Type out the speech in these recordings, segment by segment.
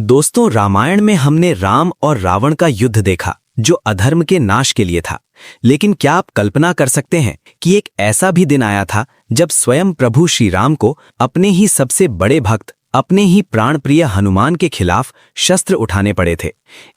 दोस्तों, रामायण में हमने राम और रावण का युद्ध देखा जो अधर्म के नाश के लिए था। लेकिन क्या आप कल्पना कर सकते हैं कि एक ऐसा भी दिन आया था जब स्वयं प्रभु श्री राम को अपने ही सबसे बड़े भक्त, अपने ही प्राणप्रिय हनुमान के खिलाफ शस्त्र उठाने पड़े थे।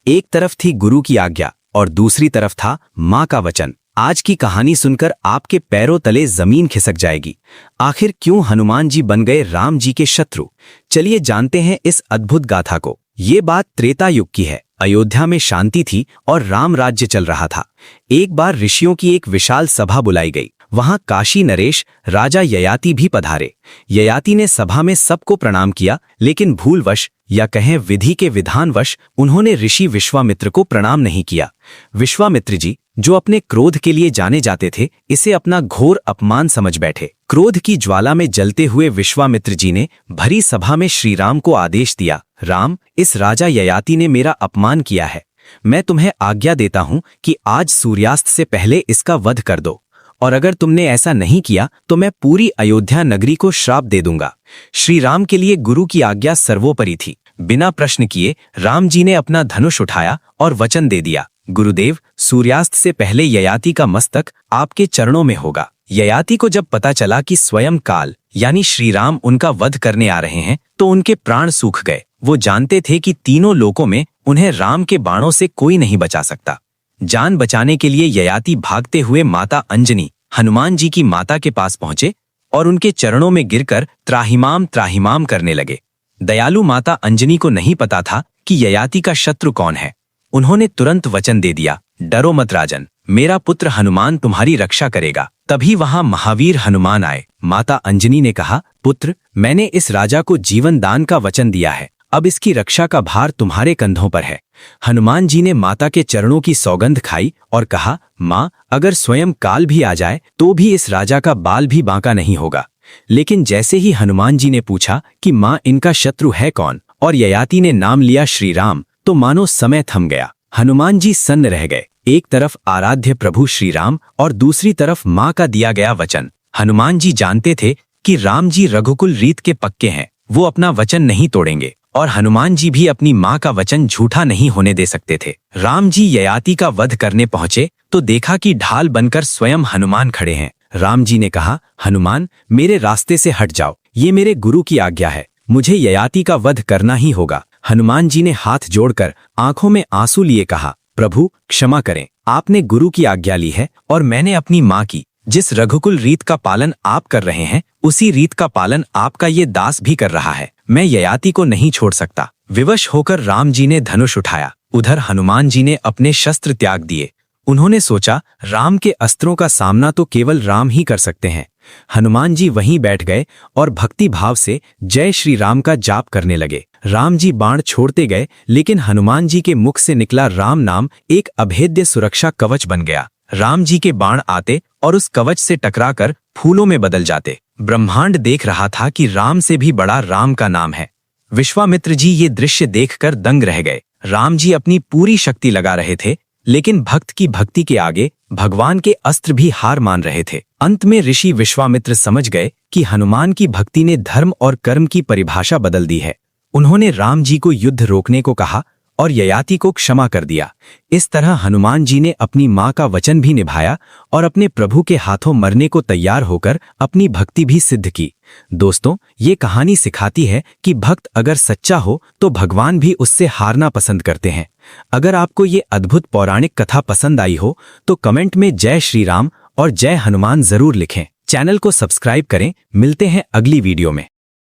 एक तरफ थी गुरु की आज्ञा और दूसरी तरफ था मां का वचन। आज की कहानी सुनकर आपके पैरों तले जमीन खिसक जाएगी। आखिर क्यों हनुमान जी बन गए राम जी के शत्रु? चलिए जानते हैं इस अद्भुत गाथा को। ये बात त्रेता युग की है। अयोध्या में शांति थी और राम राज्य चल रहा था। एक बार ऋषियों की एक विशाल सभा बुलाई गई। वहां काशी नरेश राजा ययाति भी पधारे। ययाति ने सभा में सबको प्रणाम किया, लेकिन भूलवश या कहें विधि के विधानवश उन्होंने ऋषि विश्वामित्र को प्रणाम नहीं किया। विश्वामित्र जी, जो अपने क्रोध के लिए जाने जाते थे, इसे अपना घोर अपमान समझ बैठे। क्रोध की ज्वाला में जलते हुए विश्वामित्र जी ने भरी सभा में श्री राम को आदेश दिया, राम, इस राजा ययाति ने मेरा अपमान किया है। मैं तुम्हें आज्ञा देता हूं कि आज सूर्यास्त से पहले इसका वध कर दो, और अगर तुमने ऐसा नहीं किया तो मैं पूरी अयोध्या नगरी को श्राप दे दूंगा। श्री राम के लिए गुरु की आज्ञा सर्वोपरि थी। बिना प्रश्न किए राम जी ने अपना धनुष उठाया और वचन दे दिया, गुरुदेव, सूर्यास्त से पहले ययाति का मस्तक आपके चरणों में होगा। ययाति को जब पता चला कि स्वयं काल यानी श्री राम उनका वध करने आ रहे हैं तो उनके प्राण सूख गए। वो जानते थे कि तीनों लोकों में उन्हें राम के बाणों से कोई नहीं बचा सकता। जान बचाने के लिए ययाति भागते हुए माता अंजनी, हनुमान जी की माता के पास पहुंचे और उनके चरणों में गिरकर त्राहिमाम त्राहिमाम करने लगे। दयालु माता अंजनी को नहीं पता था कि ययाति का शत्रु कौन है। उन्होंने तुरंत वचन दे दिया, डरो मत राजन, मेरा पुत्र हनुमान तुम्हारी रक्षा करेगा। तभी वहां महावीर हनुमान आए। माता अंजनी ने कहा, पुत्र, मैंने इस राजा को जीवन दान का वचन दिया है, अब इसकी रक्षा का भार तुम्हारे कंधों पर है। हनुमान जी ने माता के चरणों की सौगंध खाई और कहा, मां, अगर स्वयं काल भी आ जाए तो भी इस राजा का बाल भी बांका नहीं होगा। लेकिन जैसे ही हनुमान जी ने पूछा कि मां, इनका शत्रु है कौन, और ययाति ने नाम लिया श्री राम, तो मानो समय थम गया। हनुमान जी सन्न रह गए। एक तरफ आराध्य प्रभु श्री राम और दूसरी तरफ मां का दिया गया वचन। हनुमान जी जानते थे कि राम जी रघुकुल रीत के पक्के हैं, वो अपना वचन नहीं तोड़ेंगे, और हनुमान जी भी अपनी मां का वचन झूठा नहीं होने दे सकते थे। राम जी ययाति का वध करने पहुंचे तो देखा कि ढाल बनकर स्वयं हनुमान खड़े हैं। राम जी ने कहा, हनुमान, मेरे रास्ते से हट जाओ, ये मेरे गुरु की आज्ञा है, मुझे ययाति का वध करना ही होगा। हनुमान जी ने हाथ जोड़कर आंखों में आंसू लिए कहा, प्रभु क्षमा करें, आपने गुरु की आज्ञा ली है और मैंने अपनी मां की। जिस रघुकुल रीत का पालन आप कर रहे हैं, उसी रीत का पालन आपका ये दास भी कर रहा है। मैं ययाति को नहीं छोड़ सकता। विवश होकर राम जी ने धनुष उठाया। उधर हनुमान जी ने अपने शस्त्र त्याग दिए। उन्होंने सोचा, राम के अस्त्रों का सामना तो केवल राम ही कर सकते हैं। हनुमान जी वहीं बैठ गए और भक्ति भाव से जय श्री राम का जाप करने लगे। राम जी बाण छोड़ते गए, लेकिन हनुमान जी के मुख से निकला राम नाम एक अभेद्य सुरक्षा कवच बन गया। राम जी के बाण आते और उस कवच से टकराकर फूलों में बदल जाते। ब्रह्मांड देख रहा था कि राम से भी बड़ा राम का नाम है। विश्वामित्र जी ये दृश्य देखकर दंग रह गए। राम जी अपनी पूरी शक्ति लगा रहे थे, लेकिन भक्त की भक्ति के आगे भगवान के अस्त्र भी हार मान रहे थे। अंत में ऋषि विश्वामित्र समझ गए कि हनुमान की भक्ति ने धर्म और कर्म की परिभाषा बदल दी है। उन्होंने राम जी को युद्ध रोकने को कहा और ययाति को क्षमा कर दिया। इस तरह हनुमान जी ने अपनी मां का वचन भी निभाया और अपने प्रभु के हाथों मरने को तैयार होकर अपनी भक्ति भी सिद्ध की। दोस्तों, ये कहानी सिखाती है कि भक्त अगर सच्चा हो तो भगवान भी उससे हारना पसंद करते हैं। अगर आपको ये अद्भुत पौराणिक कथा पसंद आई हो तो कमेंट में जय श्री राम और जय हनुमान जरूर लिखें। चैनल को सब्सक्राइब करें। मिलते हैं अगली वीडियो में।